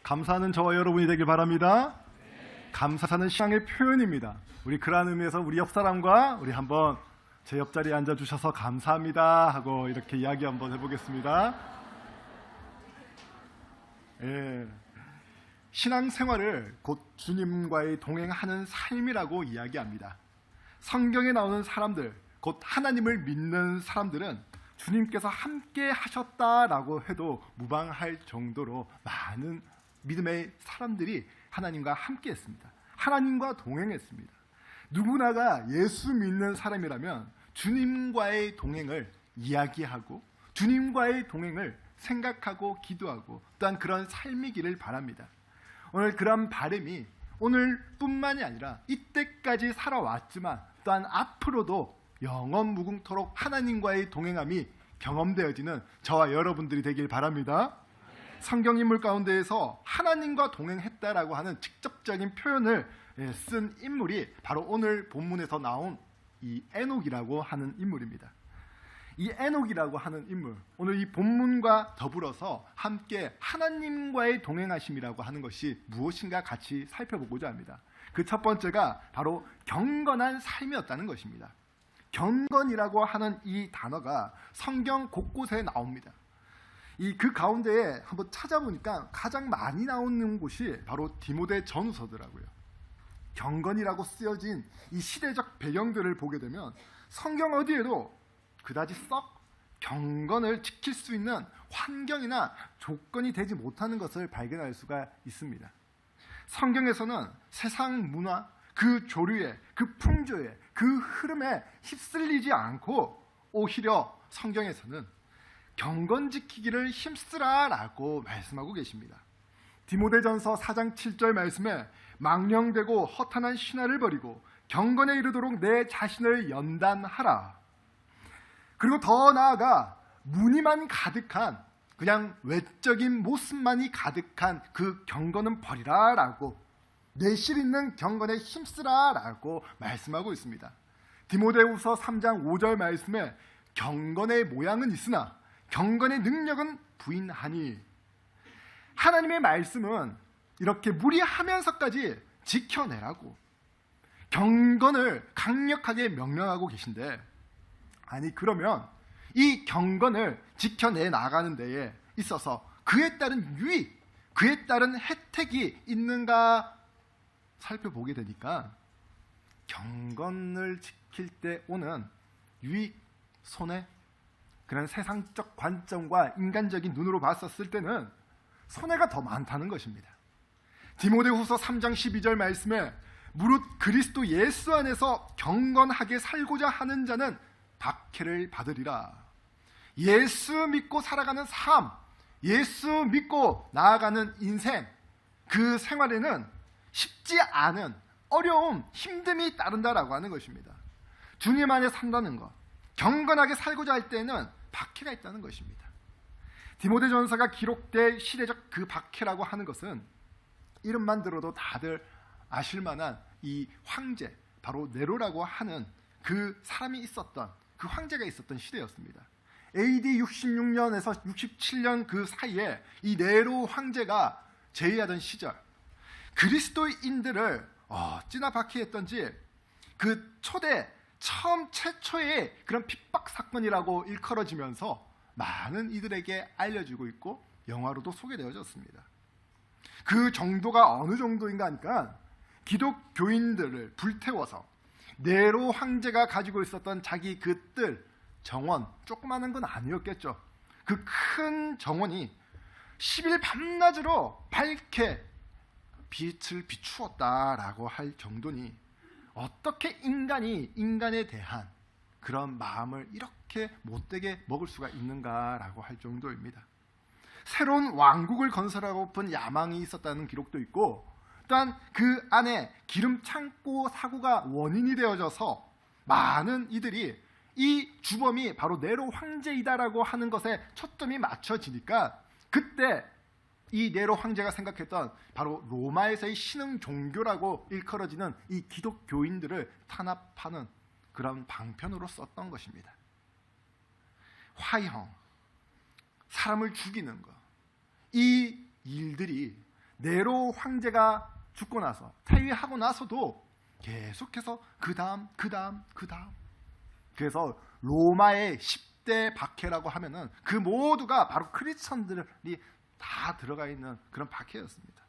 감사하는 저와 여러분이 되길 바랍니다. 감사하는 신앙의 표현입니다. 우리 그런 의미에서 우리 옆 사람과 우리 한번 제 옆자리에 앉아주셔서 감사합니다 하고 이렇게 이야기 한번 해보겠습니다. 신앙생활을 곧 주님과의 동행하는 삶이라고 이야기합니다. 성경에 나오는 사람들, 곧 하나님을 믿는 사람들은 주님께서 함께 하셨다라고 해도 무방할 정도로 많은 믿음의 사람들이 하나님과 함께 했습니다. 하나님과 동행했습니다. 누구나가 예수 믿는 사람이라면 주님과의 동행을 이야기하고 주님과의 동행을 생각하고 기도하고 또한 그런 삶이기를 바랍니다. 오늘 그런 바람이 오늘뿐만이 아니라 이때까지 살아왔지만 또한 앞으로도 영원 무궁토록 하나님과의 동행함이 경험되어지는 저와 여러분들이 되길 바랍니다. 성경 인물 가운데에서 하나님과 동행했다라고 하는 직접적인 표현을 쓴 인물이 바로 오늘 본문에서 나온 이 에녹이라고 하는 인물입니다. 이 에녹이라고 하는 인물, 오늘 이 본문과 더불어서 함께 하나님과의 동행하심이라고 하는 것이 무엇인가 같이 살펴보고자 합니다. 그 첫 번째가 바로 경건한 삶이었다는 것입니다. 경건이라고 하는 이 단어가 성경 곳곳에 나옵니다. 그 가운데에 한번 찾아보니까 가장 많이 나오는 곳이 바로 디모데 전후서더라고요. 경건이라고 쓰여진 이 시대적 배경들을 보게 되면 성경 어디에도 그다지 썩 경건을 지킬 수 있는 환경이나 조건이 되지 못하는 것을 발견할 수가 있습니다. 성경에서는 세상 문화, 그 조류에, 그 풍조에, 그 흐름에 휩쓸리지 않고 오히려 성경에서는 경건 지키기를 힘쓰라라고 말씀하고 계십니다. 디모데전서 4장 7절 말씀에 망령되고 허탄한 신화를 버리고 경건에 이르도록 내 자신을 연단하라. 그리고 더 나아가 무늬만 가득한 그냥 외적인 모습만이 가득한 그 경건은 버리라라고 내실 있는 경건에 힘쓰라라고 말씀하고 있습니다. 디모데후서 3장 5절 말씀에 경건의 모양은 있으나 경건의 능력은 부인하니, 하나님의 말씀은 이렇게 무리하면서까지 지켜내라고 경건을 강력하게 명령하고 계신데, 아니 그러면 이 경건을 지켜내 나가는 데에 있어서 그에 따른 유익, 그에 따른 혜택이 있는가 살펴보게 되니까 경건을 지킬 때 오는 유익, 손해, 그런 세상적 관점과 인간적인 눈으로 봤었을 때는 손해가 더 많다는 것입니다. 디모데후서 3장 12절 말씀에 무릇 그리스도 예수 안에서 경건하게 살고자 하는 자는 박해를 받으리라. 예수 믿고 살아가는 삶, 예수 믿고 나아가는 인생, 그 생활에는 쉽지 않은 어려움, 힘듦이 따른다라고 하는 것입니다. 주님 안에 산다는 것, 경건하게 살고자 할 때는 박해가 있다는 것입니다. 디모데전서가 기록된 시대적 그 박해라고 하는 것은 이름만 들어도 다들 아실 만한 이 황제, 바로 네로라고 하는 그 사람이 있었던, 그 황제가 있었던 시대였습니다. AD 66년에서 67년 그 사이에 이 네로 황제가 제위하던 시절, 그리스도인들을 어찌나 박해했던지 그 처음 최초의 그런 핍박 사건이라고 일컬어지면서 많은 이들에게 알려지고 있고 영화로도 소개되어졌습니다. 그 정도가 어느 정도인가 하니까 기독교인들을 불태워서 네로 황제가 가지고 있었던 자기 그 뜰, 정원, 조그마한 건 아니었겠죠. 그 큰 정원이 10일 밤낮으로 밝게 빛을 비추었다라고 할 정도니 어떻게 인간이 인간에 대한 그런 마음을 이렇게 못되게 먹을 수가 있는가라고 할 정도입니다. 새로운 왕국을 건설하고픈 야망이 있었다는 기록도 있고, 또한 그 안에 기름 창고 사고가 원인이 되어져서 많은 이들이 이 주범이 바로 네로 황제이다라고 하는 것에 초점이 맞춰지니까 그때 이 네로 황제가 생각했던 바로 로마에서의 신흥 종교라고 일컬어지는 이 기독교인들을 탄압하는 그런 방편으로 썼던 것입니다. 화형, 사람을 죽이는 것, 이 일들이 네로 황제가 죽고 나서 퇴위하고 나서도 계속해서 그 다음 그래서 로마의 10대 박해라고 하면은 그 모두가 바로 크리스천들이 다 들어가 있는 그런 박해였습니다.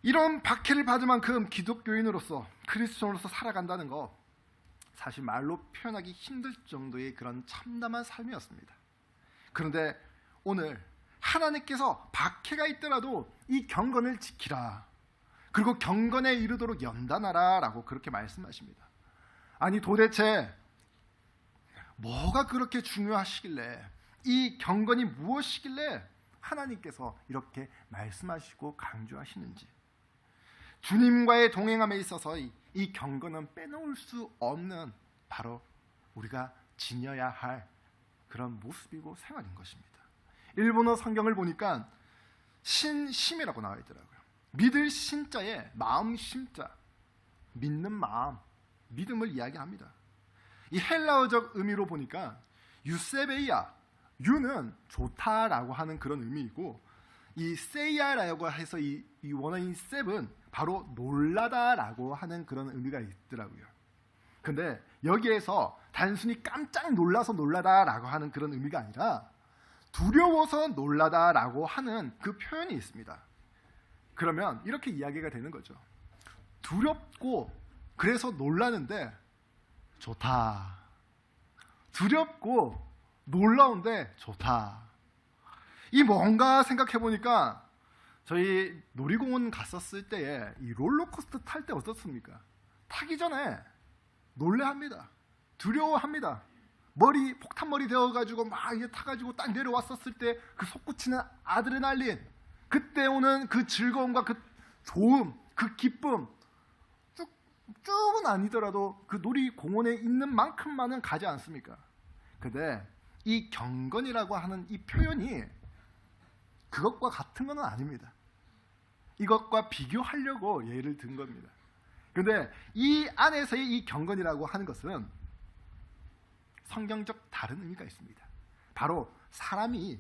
이런 박해를 받을 만큼 기독교인으로서 크리스천으로서 살아간다는 거 사실 말로 표현하기 힘들 정도의 그런 참담한 삶이었습니다. 그런데 오늘 하나님께서 박해가 있더라도 이 경건을 지키라, 그리고 경건에 이르도록 연단하라 라고 그렇게 말씀하십니다. 아니 도대체 뭐가 그렇게 중요하시길래, 이 경건이 무엇이길래 하나님께서 이렇게 말씀하시고 강조하시는지. 주님과의 동행함에 있어서 이 경건은 빼놓을 수 없는 바로 우리가 지녀야 할 그런 모습이고 생활인 것입니다. 일본어 성경을 보니까 신심이라고 나와 있더라고요. 믿을 신자에 마음 심자, 믿는 마음, 믿음을 이야기합니다. 이 헬라어적 의미로 보니까 유세베이아, 유는 좋다라고 하는 그런 의미이고, 이 세이아라고 해서 이 원어인 셉은 바로 놀라다라고 하는 그런 의미가 있더라고요. 근데 여기에서 단순히 깜짝 놀라서 놀라다라고 하는 그런 의미가 아니라 두려워서 놀라다라고 하는 그 표현이 있습니다. 그러면 이렇게 이야기가 되는 거죠. 두렵고 그래서 놀라는데 좋다. 두렵고 놀라운데 좋다. 이 뭔가 생각해 보니까 저희 놀이공원 갔었을 때에 이 롤러코스터 탈 때 어떻습니까? 타기 전에 놀래합니다. 두려워합니다. 폭탄머리 되어가지고 막 이게 타가지고 딱 내려왔었을 때 그 솟구치는 아드레날린, 그때 오는 그 즐거움과 그 좋음, 그 기쁨, 쭉은 아니더라도 그 놀이공원에 있는 만큼만은 가지 않습니까? 근데 이 경건이라고 하는 이 표현이 그것과 같은 건 아닙니다. 이것과 비교하려고 예를 든 겁니다. 근데 이 안에서의 이 경건이라고 하는 것은 성경적 다른 의미가 있습니다. 바로 사람이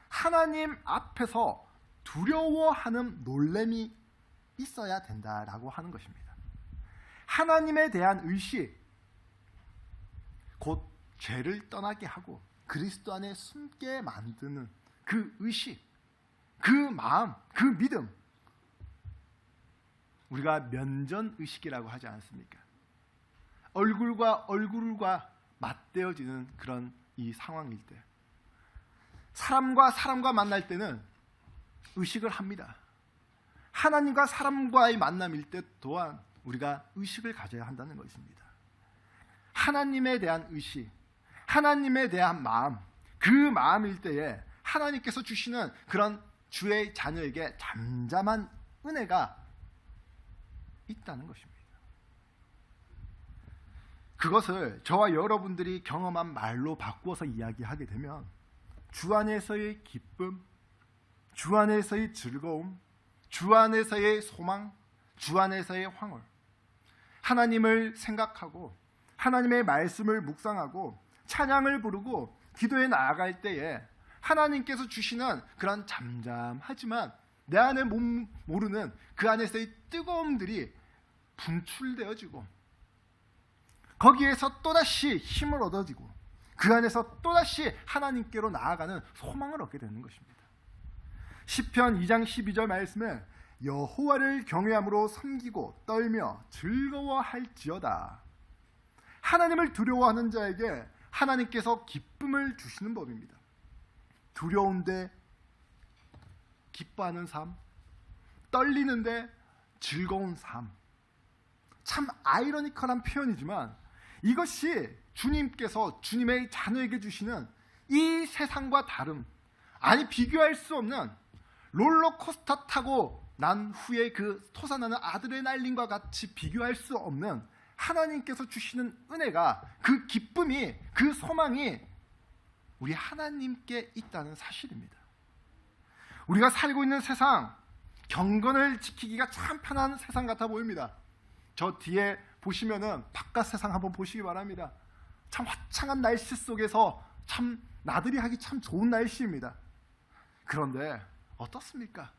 하나님 앞에서 두려워하는 놀램이 있어야 된다라고 하는 것입니다. 하나님에 대한 의식, 곧 죄를 떠나게 하고 그리스도 안에 숨게 만드는 그 의식, 그 마음, 그 믿음, 우리가 면전의식이라고 하지 않습니까? 얼굴과 맞대어지는 그런 이 상황일 때, 사람과 만날 때는 의식을 합니다. 하나님과 사람과의 만남일 때 또한 우리가 의식을 가져야 한다는 것입니다. 하나님에 대한 의식, 하나님에 대한 마음, 그 마음일 때에 하나님께서 주시는 그런 주의 자녀에게 잠잠한 은혜가 있다는 것입니다. 그것을 저와 여러분들이 경험한 말로 바꾸어서 이야기하게 되면 주 안에서의 기쁨, 주 안에서의 즐거움, 주 안에서의 소망, 주 안에서의 황홀, 하나님을 생각하고 하나님의 말씀을 묵상하고 찬양을 부르고 기도에 나아갈 때에 하나님께서 주시는 그런 잠잠하지만 내 안에 모르는 그 안에서의 뜨거움들이 분출되어지고 거기에서 또다시 힘을 얻어지고 그 안에서 또다시 하나님께로 나아가는 소망을 얻게 되는 것입니다. 시편 2장 12절 말씀에 여호와를 경외함으로 섬기고 떨며 즐거워할지어다. 하나님을 두려워하는 자에게 하나님께서 기쁨을 주시는 법입니다. 두려운데 기뻐하는 삶, 떨리는데 즐거운 삶. 참 아이러니컬한 표현이지만 이것이 주님께서 주님의 자녀에게 주시는 이 세상과 다름, 아니 비교할 수 없는 롤러코스터 타고 난 후에 그 솟아나는 아드레날린과 같이 비교할 수 없는 하나님께서 주시는 은혜가, 그 기쁨이, 그 소망이 우리 하나님께 있다는 사실입니다. 우리가 살고 있는 세상, 경건을 지키기가 참 편한 세상 같아 보입니다. 저 뒤에 보시면은 바깥 세상 한번 보시기 바랍니다. 참 화창한 날씨 속에서 참 나들이 하기 참 좋은 날씨입니다. 그런데 어떻습니까?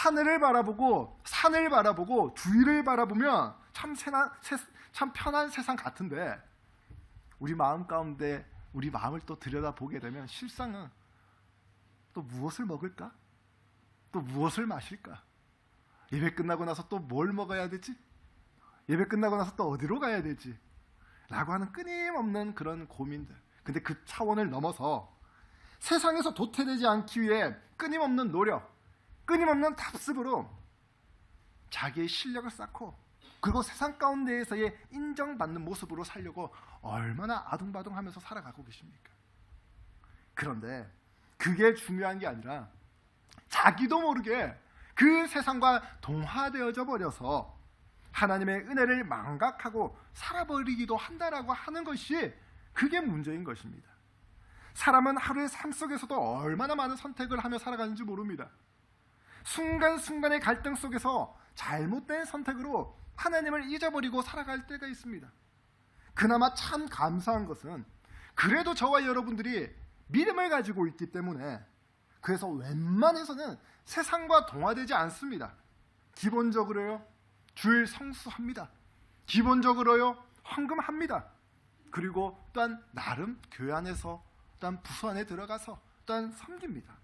하늘을 바라보고 산을 바라보고 주위를 바라보면 참 편한 세상 같은데, 우리 마음 가운데 우리 마음을 또 들여다보게 되면 실상은 또 무엇을 먹을까? 또 무엇을 마실까? 예배 끝나고 나서 또 뭘 먹어야 되지? 예배 끝나고 나서 또 어디로 가야 되지? 라고 하는 끊임없는 그런 고민들. 근데 그 차원을 넘어서 세상에서 도태되지 않기 위해 끊임없는 노력, 끊임없는 답습으로 자기의 실력을 쌓고, 그리고 세상 가운데에서의 인정받는 모습으로 살려고 얼마나 아둥바둥하면서 살아가고 계십니까? 그런데 그게 중요한 게 아니라 자기도 모르게 그 세상과 동화되어져 버려서 하나님의 은혜를 망각하고 살아버리기도 한다라고 하는 것이, 그게 문제인 것입니다. 사람은 하루의 삶 속에서도 얼마나 많은 선택을 하며 살아가는지 모릅니다. 순간순간의 갈등 속에서 잘못된 선택으로 하나님을 잊어버리고 살아갈 때가 있습니다. 그나마 참 감사한 것은 그래도 저와 여러분들이 믿음을 가지고 있기 때문에, 그래서 웬만해서는 세상과 동화되지 않습니다. 기본적으로요, 주일 성수합니다. 기본적으로요, 헌금합니다. 그리고 또한 나름 교회 안에서, 또한 부서 안에 들어가서 또한 섬깁니다.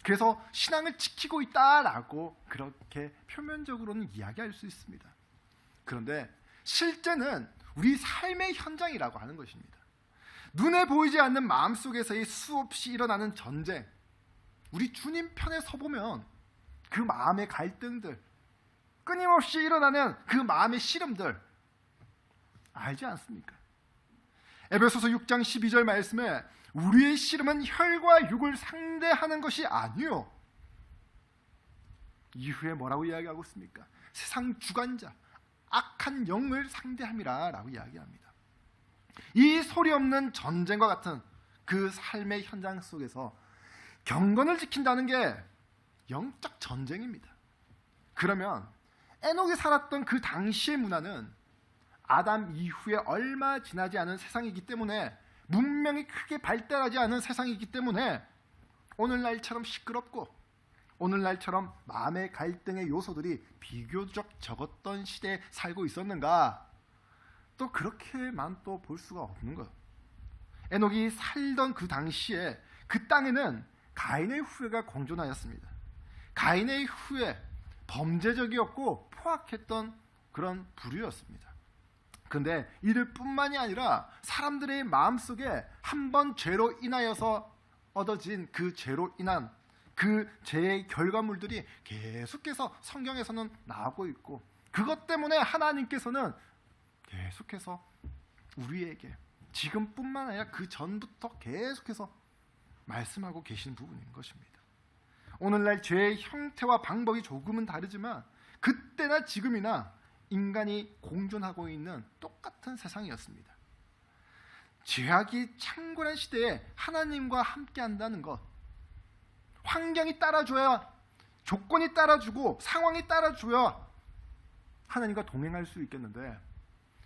그래서 신앙을 지키고 있다라고 그렇게 표면적으로는 이야기할 수 있습니다. 그런데 실제는 우리 삶의 현장이라고 하는 것입니다. 눈에 보이지 않는 마음속에서의 수없이 일어나는 전쟁, 우리 주님 편에 서보면 그 마음의 갈등들, 끊임없이 일어나는 그 마음의 시름들 알지 않습니까? 에베소서 6장 12절 말씀에 우리의 씨름은 혈과 육을 상대하는 것이 아니요, 이후에 뭐라고 이야기하고 있습니까? 세상 주관자, 악한 영을 상대함이라 라고 이야기합니다. 이 소리 없는 전쟁과 같은 그 삶의 현장 속에서 경건을 지킨다는 게 영적 전쟁입니다. 그러면 에녹이 살았던 그 당시의 문화는 아담 이후에 얼마 지나지 않은 세상이기 때문에, 문명이 크게 발달하지 않은 세상이기 때문에 오늘날처럼 시끄럽고 오늘날처럼 마음의 갈등의 요소들이 비교적 적었던 시대에 살고 있었는가? 또 그렇게만 또 볼 수가 없는 것. 에녹이 살던 그 당시에 그 땅에는 가인의 후예가 공존하였습니다. 가인의 후예, 범죄적이었고 포악했던 그런 부류였습니다. 그런데 이들 뿐만이 아니라 사람들의 마음속에 한 번 죄로 인하여서 얻어진 그 죄로 인한 그 죄의 결과물들이 계속해서 성경에서는 나오고 있고, 그것 때문에 하나님께서는 계속해서 우리에게 지금뿐만 아니라 그 전부터 계속해서 말씀하고 계신 부분인 것입니다. 오늘날 죄의 형태와 방법이 조금은 다르지만 그때나 지금이나 인간이 공존하고 있는 똑같은 세상이었습니다. 죄악이 창궐한 시대에 하나님과 함께 한다는 것, 환경이 따라줘야, 조건이 따라주고 상황이 따라줘야 하나님과 동행할 수 있겠는데,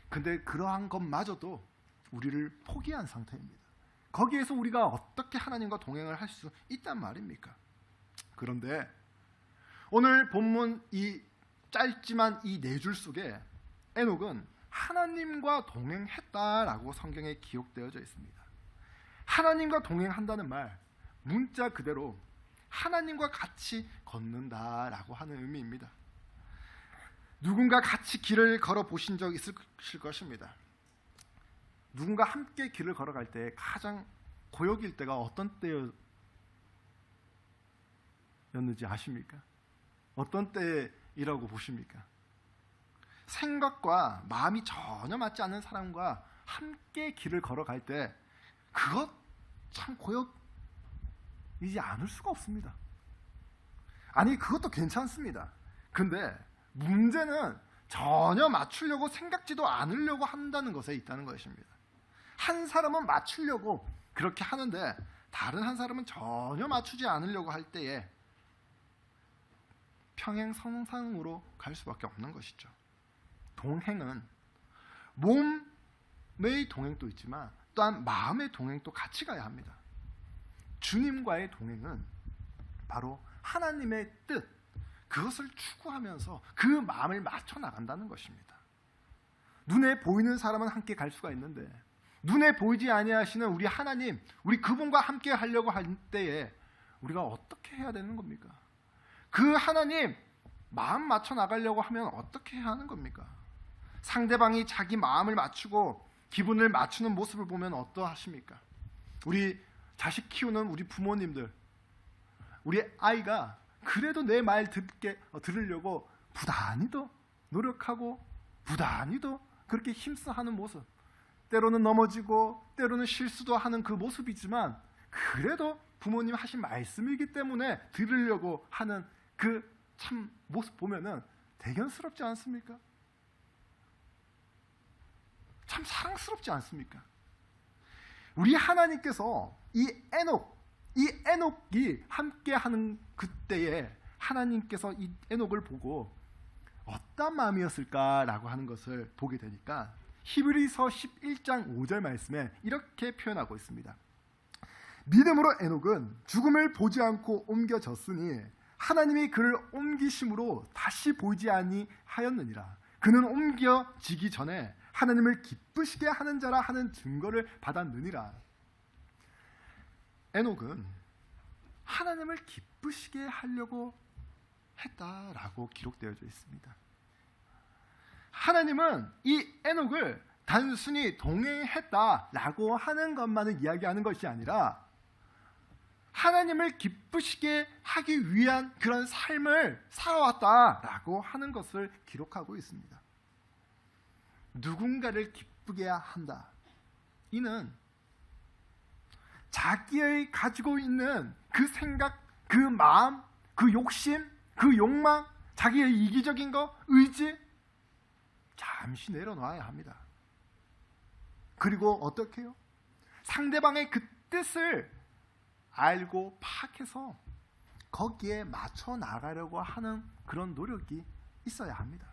근데 그러한 것마저도 우리를 포기한 상태입니다. 거기에서 우리가 어떻게 하나님과 동행을 할 수 있단 말입니까? 그런데 오늘 본문 이 짧지만 이 네 줄 속에 에녹은 하나님과 동행했다라고 성경에 기록되어져 있습니다. 하나님과 동행한다는 말, 문자 그대로 하나님과 같이 걷는다라고 하는 의미입니다. 누군가 같이 길을 걸어 보신 적 있을 것입니다. 누군가 함께 길을 걸어갈 때 가장 고역일 때가 어떤 때였는지 아십니까? 어떤 때이라고 보십니까? 생각과 마음이 전혀 맞지 않는 사람과 함께 길을 걸어갈 때 그것 참 고역이지 않을 수가 없습니다. 아니, 그것도 괜찮습니다. 근데 문제는 전혀 맞추려고 생각지도 않으려고 한다는 것에 있다는 것입니다. 한 사람은 맞추려고 그렇게 하는데 다른 한 사람은 전혀 맞추지 않으려고 할 때에 평행선상으로 갈 수밖에 없는 것이죠. 동행은 몸의 동행도 있지만 또한 마음의 동행도 같이 가야 합니다. 주님과의 동행은 바로 하나님의 뜻, 그것을 추구하면서 그 마음을 맞춰 나간다는 것입니다. 눈에 보이는 사람은 함께 갈 수가 있는데 눈에 보이지 아니하시는 우리 하나님, 우리 그분과 함께 하려고 할 때에 우리가 어떻게 해야 되는 겁니까? 그 하나님 마음 맞춰 나가려고 하면 어떻게 해야 하는 겁니까? 상대방이 자기 마음을 맞추고 기분을 맞추는 모습을 보면 어떠하십니까? 우리 자식 키우는 우리 부모님들, 우리 아이가 그래도 내 말 들으려고 부단히도 노력하고 부단히도 그렇게 힘써하는 모습, 때로는 넘어지고 때로는 실수도 하는 그 모습이지만 그래도 부모님 하신 말씀이기 때문에 들으려고 하는 그 참 모습 보면은 대견스럽지 않습니까? 참 사랑스럽지 않습니까? 우리 하나님께서 이 에녹이 함께하는 그때에 하나님께서 이 에녹을 보고 어떤 마음이었을까라고 하는 것을 보게 되니까 히브리서 11장 5절 말씀에 이렇게 표현하고 있습니다. 믿음으로 에녹은 죽음을 보지 않고 옮겨졌으니 하나님이 그를 옮기심으로 다시 보이지 아니하였느니라. 그는 옮겨지기 전에 하나님을 기쁘시게 하는 자라 하는 증거를 받았느니라. 에녹은 하나님을 기쁘시게 하려고 했다라고 기록되어져 있습니다. 하나님은 이 에녹을 단순히 동행했다라고 하는 것만을 이야기하는 것이 아니라 하나님을 기쁘시게 하기 위한 그런 삶을 살아왔다라고 하는 것을 기록하고 있습니다. 누군가를 기쁘게 한다. 이는 자기의 가지고 있는 그 생각, 그 마음, 그 욕심, 그 욕망, 자기의 이기적인 거, 의지 잠시 내려놔야 합니다. 그리고 어떻게 해요? 상대방의 그 뜻을 알고 파악해서 거기에 맞춰 나가려고 하는 그런 노력이 있어야 합니다.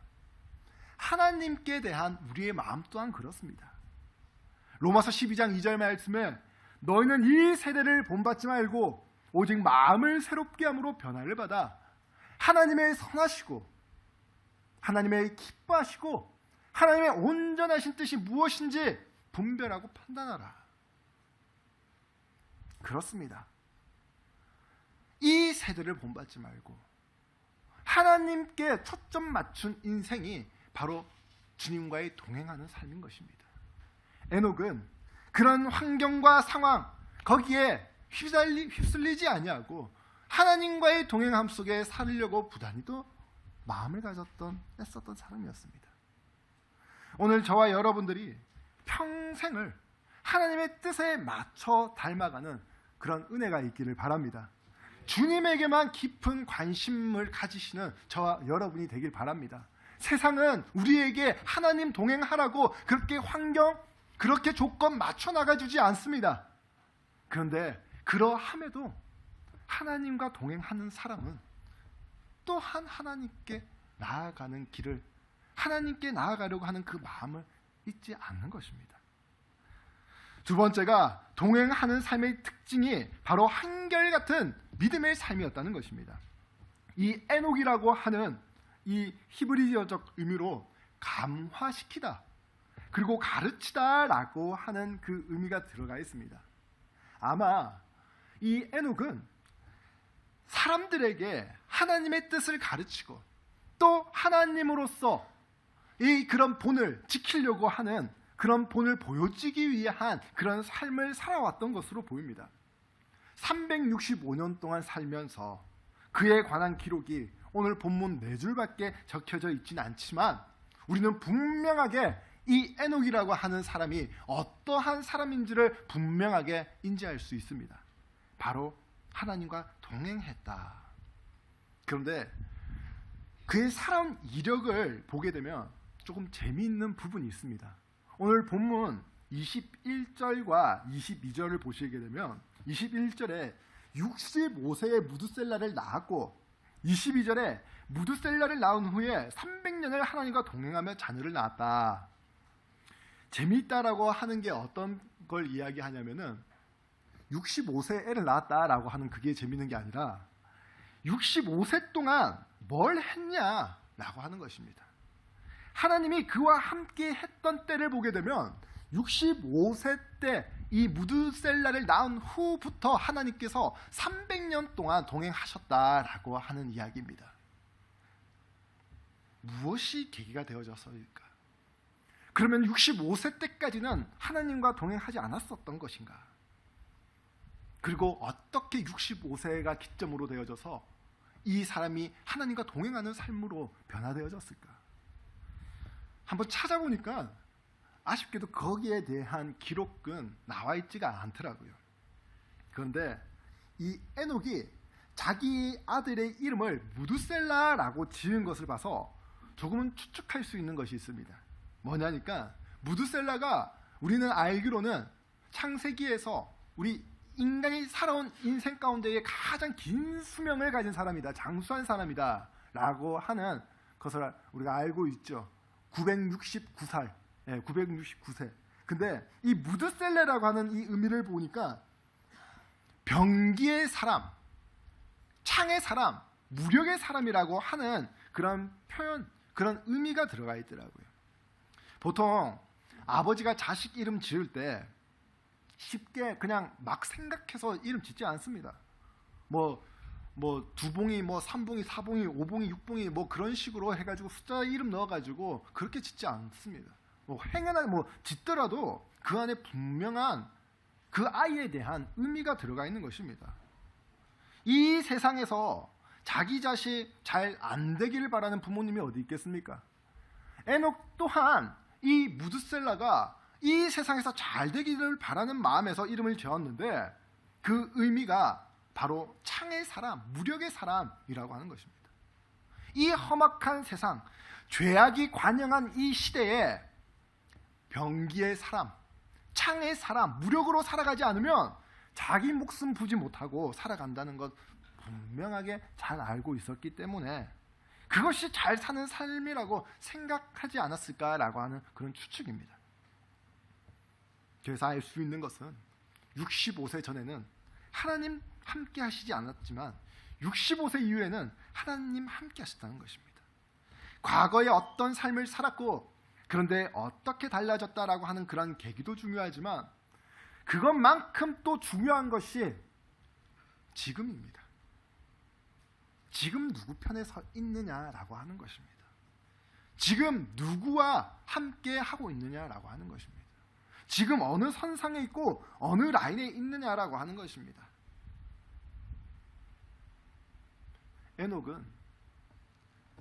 하나님께 대한 우리의 마음 또한 그렇습니다. 로마서 12장 2절 말씀에 너희는 이 세대를 본받지 말고 오직 마음을 새롭게 함으로 변화를 받아 하나님의 선하시고 하나님의 기뻐하시고 하나님의 온전하신 뜻이 무엇인지 분별하고 판단하라. 그렇습니다. 이 세대를 본받지 말고 하나님께 초점 맞춘 인생이 바로 주님과의 동행하는 삶인 것입니다. 에녹은 그런 환경과 상황 거기에 휩쓸리지 아니하고 하나님과의 동행함 속에 살려고 부단히도 마음을 가졌던 애썼던 사람이었습니다. 오늘 저와 여러분들이 평생을 하나님의 뜻에 맞춰 닮아가는 그런 은혜가 있기를 바랍니다. 주님에게만 깊은 관심을 가지시는 저와 여러분이 되길 바랍니다. 세상은 우리에게 하나님 동행하라고 그렇게 환경, 그렇게 조건 맞춰 나가주지 않습니다. 그런데 그러함에도 하나님과 동행하는 사람은 또한 하나님께 나아가는 길을, 하나님께 나아가려고 하는 그 마음을 잊지 않는 것입니다. 두 번째가 동행하는 삶의 특징이 바로 한결같은 믿음의 삶이었다는 것입니다. 이 에녹이라고 하는 이 히브리어적 의미로 감화시키다 그리고 가르치다라고 하는 그 의미가 들어가 있습니다. 아마 이 에녹은 사람들에게 하나님의 뜻을 가르치고 또 하나님으로서 이 그런 본을 지키려고 하는 그런 본을 보여주기 위한 그런 삶을 살아왔던 것으로 보입니다. 365년 동안 살면서 그에 관한 기록이 오늘 본문 4줄밖에 적혀져 있지는 않지만 우리는 분명하게 이 에녹이라고 하는 사람이 어떠한 사람인지를 분명하게 인지할 수 있습니다. 바로 하나님과 동행했다. 그런데 그의 살아온 이력을 보게 되면 조금 재미있는 부분이 있습니다. 오늘 본문 21절과 22절을 보시게 되면 21절에 65세에 무드셀라를 낳았고 22절에 무드셀라를 낳은 후에 300년을 하나님과 동행하며 자녀를 낳았다. 재미있다라고 하는 게 어떤 걸 이야기하냐면은 65세 애를 낳았다라고 하는 그게 재미있는 게 아니라 65세 동안 뭘 했냐라고 하는 것입니다. 하나님이 그와 함께 했던 때를 보게 되면 65세 때 이 무드셀라를 낳은 후부터 하나님께서 300년 동안 동행하셨다라고 하는 이야기입니다. 무엇이 계기가 되어져서일까? 그러면 65세 때까지는 하나님과 동행하지 않았었던 것인가? 그리고 어떻게 65세가 기점으로 되어져서 이 사람이 하나님과 동행하는 삶으로 변화되어졌을까? 한번 찾아보니까 아쉽게도 거기에 대한 기록은 나와 있지가 않더라고요. 그런데 이 에녹이 자기 아들의 이름을 무드셀라라고 지은 것을 봐서 조금은 추측할 수 있는 것이 있습니다. 뭐냐니까 무드셀라가 우리는 알기로는 창세기에서 우리 인간이 살아온 인생 가운데에 가장 긴 수명을 가진 사람이다, 장수한 사람이다 라고 하는 것을 우리가 알고 있죠. 969살, 969세. 근데 이 무드셀레라고 하는 이 의미를 보니까 병기의 사람, 창의 사람, 무력의 사람이라고 하는 그런 표현, 그런 의미가 들어가 있더라고요. 보통 아버지가 자식 이름 지을 때 쉽게 그냥 막 생각해서 이름 짓지 않습니다. 뭐 두봉이, 삼봉이, 사봉이, 오봉이, 육봉이 그런 식으로 해가지고 숫자 이름 넣어가지고 그렇게 짓지 않습니다. 행여나 짓더라도 그 안에 분명한 그 아이에 대한 의미가 들어가 있는 것입니다. 이 세상에서 자기 자식 잘 안 되기를 바라는 부모님이 어디 있겠습니까? 에녹 또한 이 무드셀라가 이 세상에서 잘 되기를 바라는 마음에서 이름을 지었는데 그 의미가 바로 창의 사람, 무력의 사람이라고 하는 것입니다. 이 험악한 세상, 죄악이 관영한 이 시대에 병기의 사람, 창의 사람, 무력으로 살아가지 않으면 자기 목숨 부지 못하고 살아간다는 것 분명하게 잘 알고 있었기 때문에 그것이 잘 사는 삶이라고 생각하지 않았을까라고 하는 그런 추측입니다. 그래서 알 수 있는 것은 65세 전에는 하나님 함께 하시지 않았지만 65세 이후에는 하나님 함께 하셨다는 것입니다. 과거에 어떤 삶을 살았고 그런데 어떻게 달라졌다라고 하는 그런 계기도 중요하지만 그것만큼 또 중요한 것이 지금입니다. 지금 누구 편에 서 있느냐라고 하는 것입니다. 지금 누구와 함께 하고 있느냐라고 하는 것입니다. 지금 어느 선상에 있고 어느 라인에 있느냐라고 하는 것입니다. 에녹은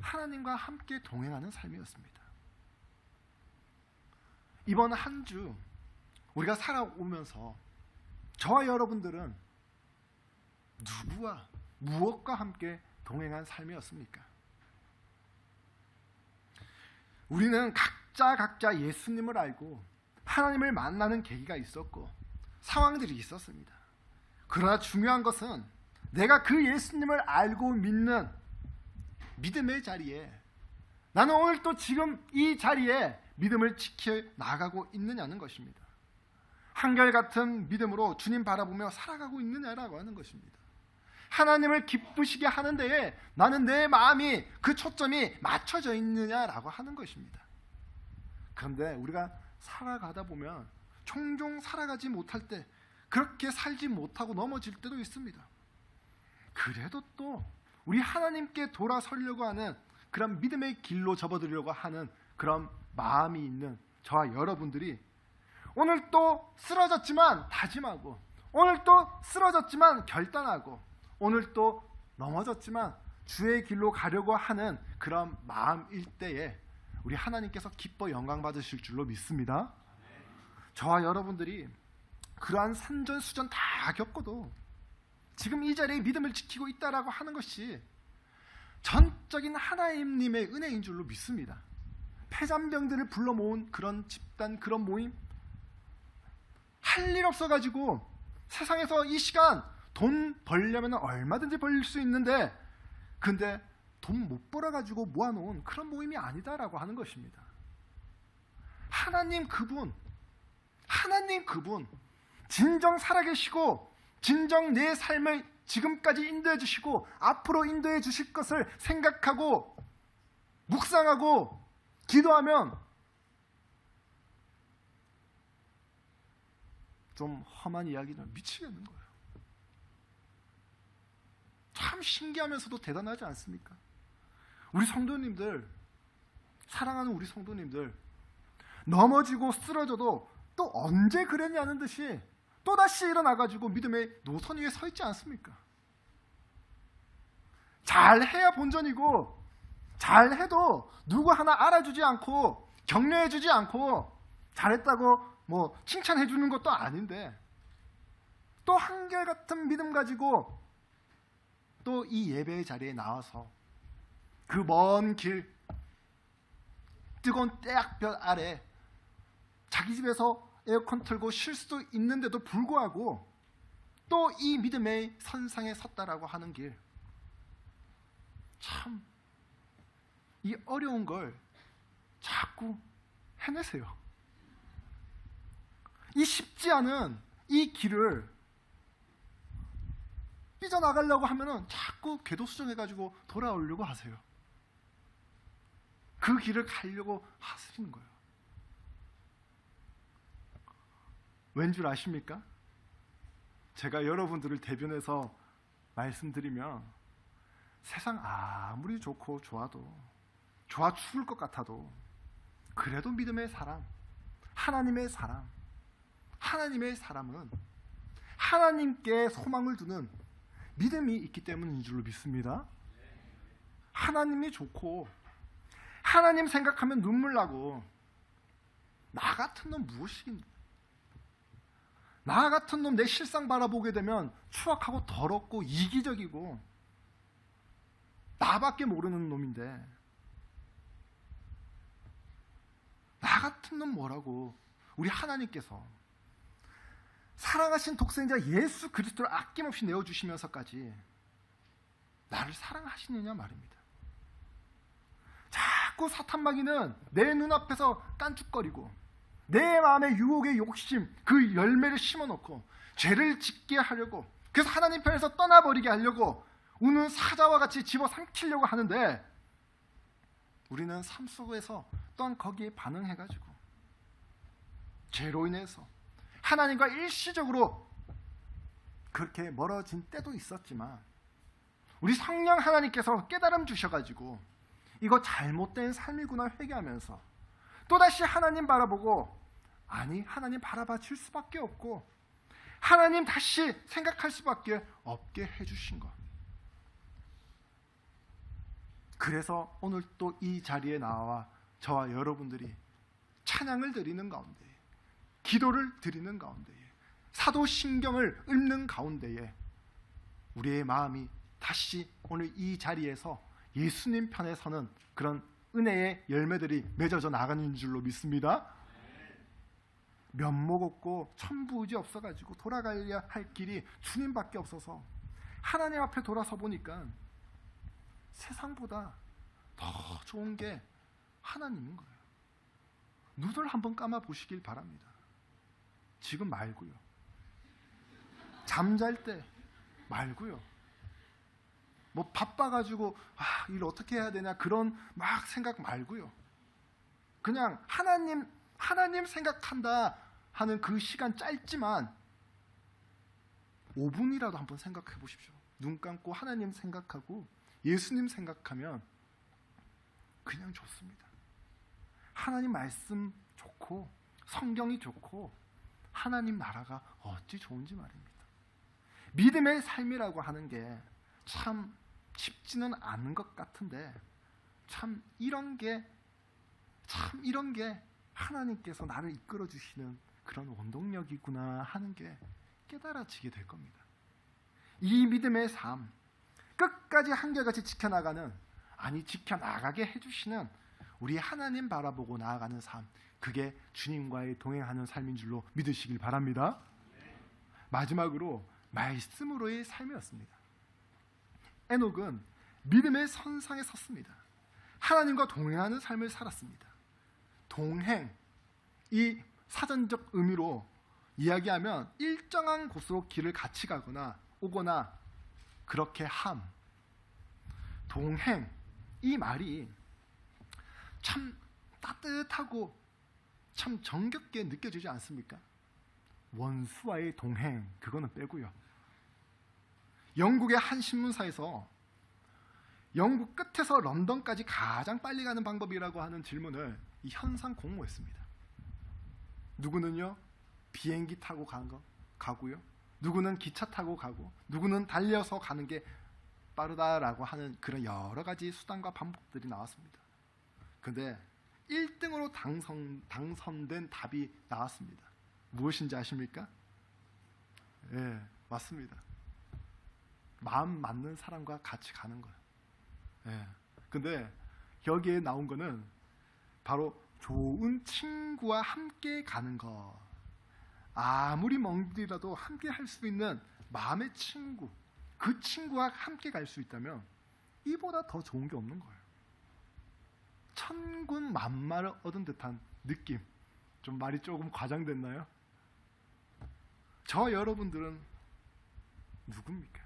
하나님과 함께 동행하는 삶이었습니다. 이번 한 주 우리가 살아오면서 저와 여러분들은 누구와 무엇과 함께 동행한 삶이었습니까? 우리는 각자 예수님을 알고 하나님을 만나는 계기가 있었고 상황들이 있었습니다. 그러나 중요한 것은 내가 그 예수님을 알고 믿는 믿음의 자리에 나는 오늘 또 지금 이 자리에 믿음을 지켜 나가고 있느냐는 것입니다. 한결같은 믿음으로 주님 바라보며 살아가고 있느냐라고 하는 것입니다. 하나님을 기쁘시게 하는 데에 나는 내 마음이 그 초점이 맞춰져 있느냐라고 하는 것입니다. 그런데 우리가 살아가다 보면 종종 살아가지 못할 때 그렇게 살지 못하고 넘어질 때도 있습니다. 그래도 또 우리 하나님께 돌아서려고 하는 그런 믿음의 길로 접어들려고 하는 그런 마음이 있는 저와 여러분들이 오늘 또 쓰러졌지만 다짐하고 오늘 또 쓰러졌지만 결단하고 오늘 또 넘어졌지만 주의 길로 가려고 하는 그런 마음일 때에 우리 하나님께서 기뻐 영광 받으실 줄로 믿습니다. 저와 여러분들이 그러한 산전수전 다 겪어도 지금 이 자리에 믿음을 지키고 있다라고 하는 것이 전적인 하나님의 은혜인 줄로 믿습니다. 폐잔병들을 불러 모은 그런 집단, 그런 모임, 할 일 없어가지고 세상에서 이 시간 돈 벌려면 얼마든지 벌릴 수 있는데 근데 돈 못 벌어가지고 모아놓은 그런 모임이 아니다라고 하는 것입니다. 하나님 그분 진정 살아계시고 진정 내 삶을 지금까지 인도해 주시고 앞으로 인도해 주실 것을 생각하고 묵상하고 기도하면 좀 험한 이야기는 미치겠는 거예요. 참 신기하면서도 대단하지 않습니까? 우리 성도님들, 사랑하는 우리 성도님들, 넘어지고 쓰러져도 또 언제 그랬냐는 듯이 또다시 일어나가지고 믿음의 노선 위에 서 있지 않습니까? 잘해야 본전이고 잘해도 누구 하나 알아주지 않고 격려해주지 않고 잘했다고 뭐 칭찬해주는 것도 아닌데 또 한결같은 믿음 가지고 또 이 예배의 자리에 나와서 그 먼 길 뜨거운 태양볕 아래 자기 집에서 에어컨 틀고 쉴 수도 있는데도 불구하고 또 이 믿음의 선상에 섰다라고 하는 길, 참 이 어려운 걸 자꾸 해내세요. 이 쉽지 않은 이 길을 삐져나가려고 하면은 자꾸 궤도 수정해가지고 돌아오려고 하세요. 그 길을 가려고 하시는 거예요. 왠 줄 아십니까? 제가 여러분들을 대변해서 말씀드리면 세상 아무리 좋고 좋아도 좋아 죽을 것 같아도 그래도 믿음의 사람, 하나님의 사람, 하나님의 사람은 하나님께 소망을 두는 믿음이 있기 때문인 줄로 믿습니다. 하나님이 좋고 하나님 생각하면 눈물 나고 나 같은 놈 무엇이겠냐, 나 같은 놈 내 실상 바라보게 되면 추악하고 더럽고 이기적이고 나밖에 모르는 놈인데 나 같은 놈 뭐라고 우리 하나님께서 사랑하신 독생자 예수 그리스도를 아낌없이 내어주시면서까지 나를 사랑하시느냐 말입니다. 자꾸 사탄마귀는 내 눈앞에서 깐죽거리고 내 마음의 유혹의 욕심, 그 열매를 심어놓고 죄를 짓게 하려고, 그래서 하나님 편에서 떠나버리게 하려고 우는 사자와 같이 집어삼키려고 하는데 우리는 삶 속에서 또한 거기에 반응해가지고 죄로 인해서 하나님과 일시적으로 그렇게 멀어진 때도 있었지만 우리 성령 하나님께서 깨달음 주셔가지고 이거 잘못된 삶이구나 회개하면서 또다시 하나님 바라보고, 아니 하나님 바라봐 줄 수밖에 없고 하나님 다시 생각할 수밖에 없게 해주신 것. 그래서 오늘 또 이 자리에 나와 저와 여러분들이 찬양을 드리는 가운데, 기도를 드리는 가운데에, 사도신경을 읊는 가운데에 우리의 마음이 다시 오늘 이 자리에서 예수님 편에 서는 그런 은혜의 열매들이 맺어져 나가는 줄로 믿습니다. 면목 없고 천부의지 없어가지고 돌아가야 할 길이 주님밖에 없어서 하나님 앞에 돌아서 보니까 세상보다 더 좋은 게 하나님인 거예요. 눈을 한번 감아 보시길 바랍니다. 지금 말고요. 잠잘 때 말고요. 뭐 바빠가지고 일 어떻게 해야 되냐 그런 막 생각 말고요. 그냥 하나님 생각한다 하는 그 시간 짧지만 5분이라도 한번 생각해 보십시오. 눈 감고 하나님 생각하고 예수님 생각하면 그냥 좋습니다. 하나님 말씀 좋고 성경이 좋고 하나님 나라가 어찌 좋은지 말입니다. 믿음의 삶이라고 하는 게 참 쉽지는 않은 것 같은데 참 이런 게 하나님께서 나를 이끌어 주시는 그런 원동력이구나 하는 게 깨달아지게 될 겁니다. 이 믿음의 삶 끝까지 한결같이 지켜나가는, 아니 지켜나가게 해주시는 우리 하나님 바라보고 나아가는 삶, 그게 주님과의 동행하는 삶인 줄로 믿으시길 바랍니다. 마지막으로 말씀으로의 삶이었습니다. 에녹은 믿음의 선상에 섰습니다. 하나님과 동행하는 삶을 살았습니다. 동행, 이 사전적 의미로 이야기하면 일정한 곳으로 길을 같이 가거나 오거나 그렇게 함, 동행, 이 말이 참 따뜻하고 참 정겹게 느껴지지 않습니까? 원수와의 동행, 그거는 빼고요. 영국의 한 신문사에서 영국 끝에서 런던까지 가장 빨리 가는 방법이라고 하는 질문을 이 현상 공모했습니다. 누구는요 비행기 타고 가고요, 누구는 기차 타고 가고, 누구는 달려서 가는 게 빠르다라고 하는 그런 여러 가지 수단과 방법들이 나왔습니다. 근데 1등으로 당선된 답이 나왔습니다. 무엇인지 아십니까? 예, 맞습니다. 마음 맞는 사람과 같이 가는 거예요. 예. 근데 여기에 나온 거는 바로 좋은 친구와 함께 가는 것. 아무리 먼 길이라도 함께 할 수 있는 마음의 친구, 그 친구와 함께 갈 수 있다면 이보다 더 좋은 게 없는 거예요. 천군 만마를 얻은 듯한 느낌. 좀 말이 조금 과장됐나요? 저 여러분들은 누굽니까?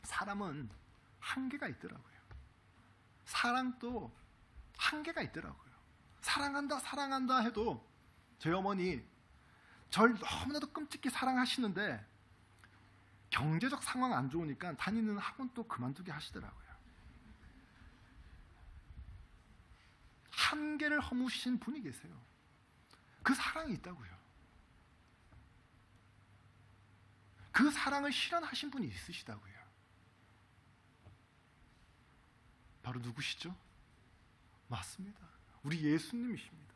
사람은 한계가 있더라고요. 사랑도 한계가 있더라고요. 사랑한다 해도 저희 어머니 절 너무나도 끔찍히 사랑하시는데 경제적 상황 안 좋으니까 다니는 학원 또 그만두게 하시더라고요. 한계를 허무신 분이 계세요. 그 사랑이 있다고요. 그 사랑을 실현하신 분이 있으시다고요. 바로 누구시죠? 맞습니다. 우리 예수님이십니다.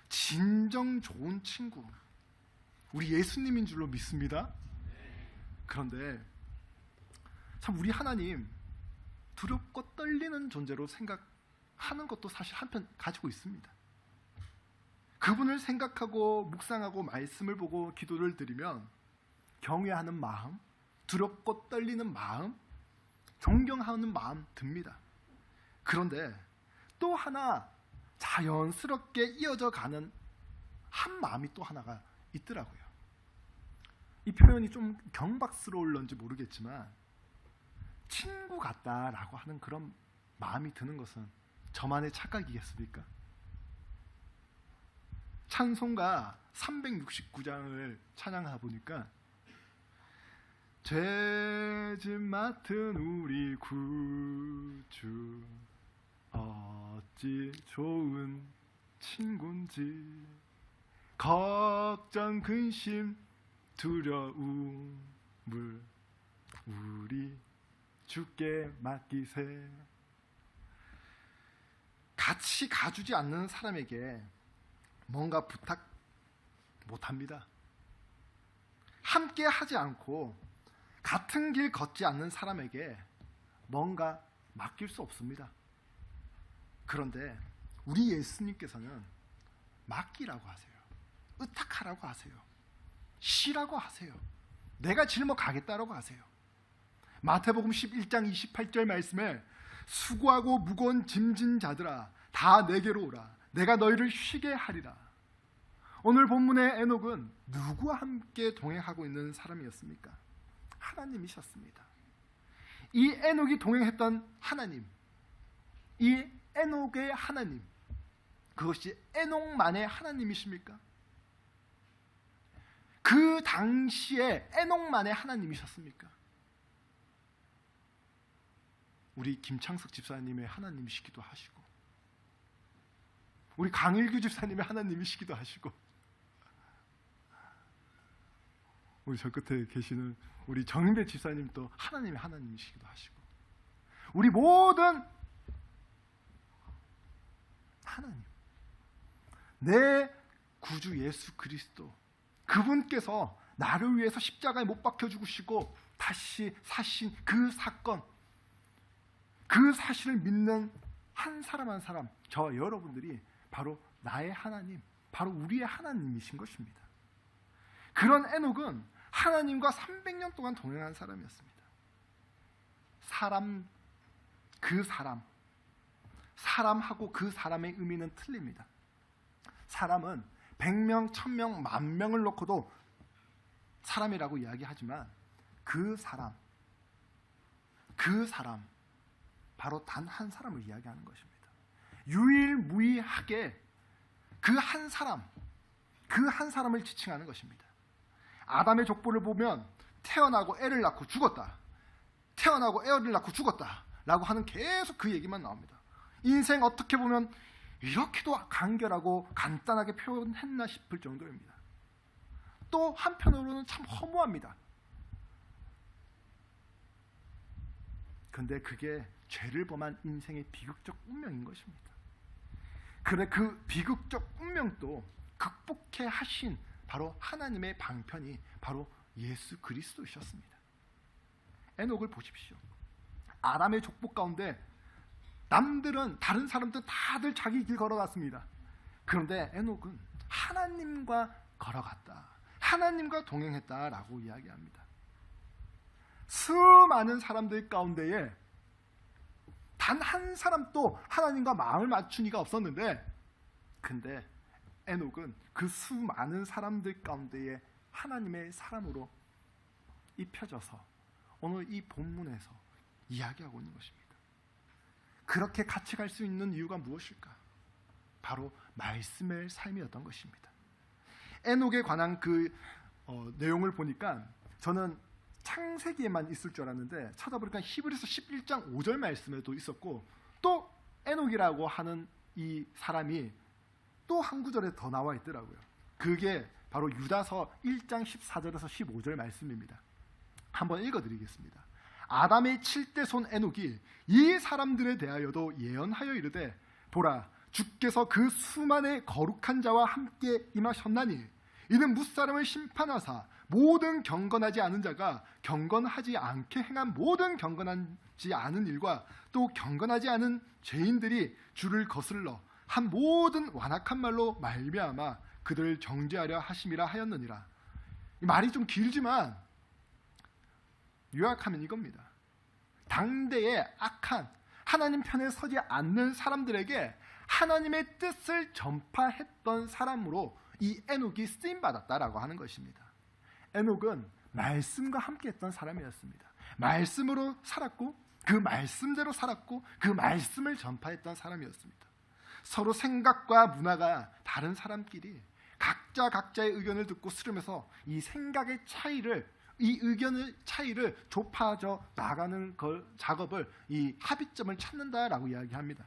진정 좋은 친구, 우리 예수님인 줄로 믿습니다. 그런데 참 우리 하나님 두렵고 떨리는 존재로 생각하는 것도 사실 한편 가지고 있습니다. 그분을 생각하고 묵상하고 말씀을 보고 기도를 드리면 경외하는 마음, 두렵고 떨리는 마음, 존경하는 마음 듭니다. 그런데 또 하나 자연스럽게 이어져 가는 한 마음이 또 하나가 있더라고요. 이 표현이 좀 경박스러울런지 모르겠지만 친구 같다라고 하는 그런 마음이 드는 것은 저만의 착각이겠습니까? 찬송가 369장을 찬양하다 보니까 죄짐 맡은 우리 구주 어찌 좋은 친군지 걱정 근심 두려움을 우리 주께 맡기세. 같이 가주지 않는 사람에게 뭔가 부탁 못합니다. 함께 하지 않고 같은 길 걷지 않는 사람에게 뭔가 맡길 수 없습니다. 그런데 우리 예수님께서는 맡기라고 하세요. 의탁하라고 하세요. 쉬라고 하세요. 내가 짊어가겠다라고 하세요. 마태복음 11장 28절 말씀에 수고하고 무거운 짐진 자들아 다 내게로 오라. 내가 너희를 쉬게 하리라. 오늘 본문의 에녹은 누구와 함께 동행하고 있는 사람이었습니까? 하나님이셨습니다. 이 에녹이 동행했던 하나님, 이 에녹의 하나님, 그것이 에녹만의 하나님이십니까? 그 당시에 에녹만의 하나님이셨습니까? 우리 김창석 집사님의 하나님이시기도 하시고, 우리 강일규 집사님의 하나님이시기도 하시고, 우리 저 끝에 계시는 우리 정인배 집사님도 하나님의 하나님이시기도 하시고, 우리 모든 하나님, 내 구주 예수 그리스도, 그분께서 나를 위해서 십자가에 못 박혀 죽으시고 다시 사신 그 사건, 그 사실을 믿는 한 사람 한 사람, 저 여러분들이 바로 나의 하나님, 바로 우리의 하나님이신 것입니다. 그런 에녹은 하나님과 300년 동안 동행한 사람이었습니다. 사람하고 그 사람의 의미는 틀립니다. 사람은 100명, 1000명, 10,000명을 놓고도 사람이라고 이야기하지만 그 사람 바로 단 한 사람을 이야기하는 것입니다. 유일무이하게 그 한 사람을 지칭하는 것입니다. 아담의 족보를 보면 태어나고 애를 낳고 죽었다, 태어나고 애를 낳고 죽었다 라고 하는 계속 그 얘기만 나옵니다. 인생 어떻게 보면 이렇게도 간결하고 간단하게 표현했나 싶을 정도입니다. 또 한편으로는 참 허무합니다. 그런데 그게 죄를 범한 인생의 비극적 운명인 것입니다. 그런데 그 비극적 운명도 극복해 하신 바로 하나님의 방편이 바로 예수 그리스도이셨습니다. 에녹을 보십시오. 아람의 족보 가운데 다른 사람들은 다들 자기 길 걸어갔습니다. 그런데 에녹은 하나님과 걸어갔다, 하나님과 동행했다라고 이야기합니다. 수많은 사람들 가운데에 단 한 사람도 하나님과 마음을 맞춘 이가 없었는데, 근데 에녹은 그 수많은 사람들 가운데에 하나님의 사람으로 입혀져서 오늘 이 본문에서 이야기하고 있는 것입니다. 그렇게 같이 갈 수 있는 이유가 무엇일까? 바로 말씀의 삶이었던 것입니다. 에녹에 관한 그 내용을 보니까 저는 창세기에만 있을 줄 알았는데 찾아보니까 히브리서 11장 5절 말씀에도 있었고, 또 에녹이라고 하는 이 사람이 또 한 구절에 더 나와 있더라고요. 그게 바로 유다서 1장 14절에서 15절 말씀입니다. 한번 읽어드리겠습니다. 아담의 7대 손 에녹이 이 사람들에 대하여도 예언하여 이르되, 보라, 주께서 그 수만의 거룩한 자와 함께 임하셨나니 이는 무사람을 심판하사 모든 경건하지 않은 자가 경건하지 않게 행한 모든 경건하지 않은 일과 또 경건하지 않은 죄인들이 주를 거슬러 한 모든 완악한 말로 말미암아 그들을 정죄하려 하심이라 하였느니라. 이 말이 좀 길지만 요약하면 이겁니다. 당대의 악한 하나님 편에 서지 않는 사람들에게 하나님의 뜻을 전파했던 사람으로 이 에녹이 쓰임받았다라고 하는 것입니다. 에녹은 말씀과 함께했던 사람이었습니다. 말씀으로 살았고 그 말씀대로 살았고 그 말씀을 전파했던 사람이었습니다. 서로 생각과 문화가 다른 사람끼리 각자 각자의 의견을 듣고 수렴해서 이 생각의 차이를, 이 의견의 차이를 좁혀져 나가는 작업을, 이 합의점을 찾는다라고 이야기합니다.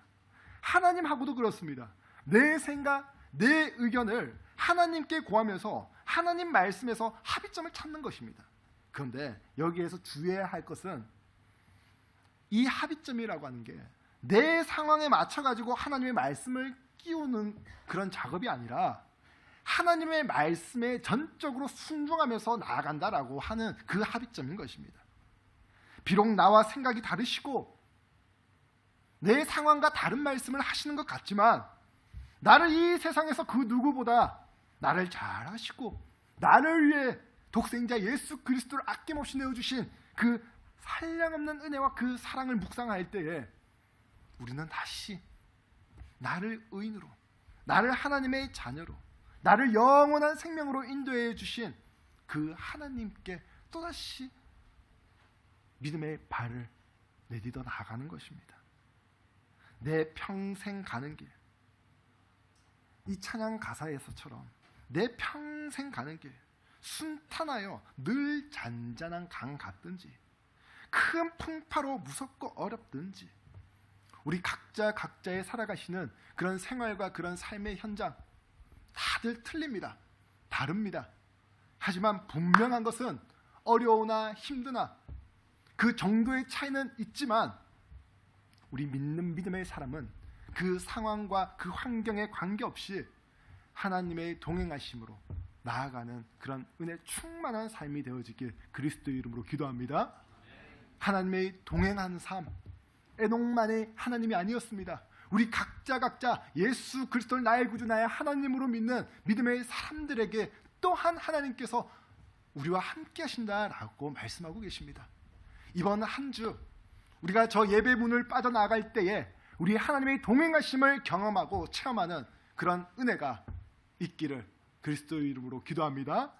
하나님하고도 그렇습니다. 내 생각, 내 의견을 하나님께 구하면서 하나님 말씀에서 합의점을 찾는 것입니다. 그런데 여기에서 주의해야 할 것은 이 합의점이라고 하는 게 내 상황에 맞춰가지고 하나님의 말씀을 끼우는 그런 작업이 아니라 하나님의 말씀에 전적으로 순종하면서 나아간다라고 하는 그 합의점인 것입니다. 비록 나와 생각이 다르시고 내 상황과 다른 말씀을 하시는 것 같지만 나를 이 세상에서 그 누구보다 나를 잘 아시고 나를 위해 독생자 예수 그리스도를 아낌없이 내어주신 그 한량없는 은혜와 그 사랑을 묵상할 때에 우리는 다시 나를 의인으로, 나를 하나님의 자녀로, 나를 영원한 생명으로 인도해 주신 그 하나님께 또다시 믿음의 발을 내딛어 나가는 것입니다. 내 평생 가는 길, 이 찬양 가사에서처럼 내 평생 가는 길, 순탄하여 늘 잔잔한 강 같든지 큰 풍파로 무섭고 어렵든지 우리 각자 각자의 살아가시는 그런 생활과 그런 삶의 현장 다들 틀립니다. 다릅니다. 하지만 분명한 것은 어려우나 힘드나 그 정도의 차이는 있지만 우리 믿는 믿음의 사람은 그 상황과 그 환경에 관계없이 하나님의 동행하심으로 나아가는 그런 은혜 충만한 삶이 되어지길 그리스도의 이름으로 기도합니다. 하나님의 동행하는 삶, 에녹만의 하나님이 아니었습니다. 우리 각자 예수 그리스도를 나의 구주 나의 하나님으로 믿는 믿음의 사람들에게 또한 하나님께서 우리와 함께 하신다라고 말씀하고 계십니다. 이번 한 주 우리가 저 예배 문을 빠져나갈 때에 우리 하나님의 동행하심을 경험하고 체험하는 그런 은혜가 있기를 그리스도의 이름으로 기도합니다.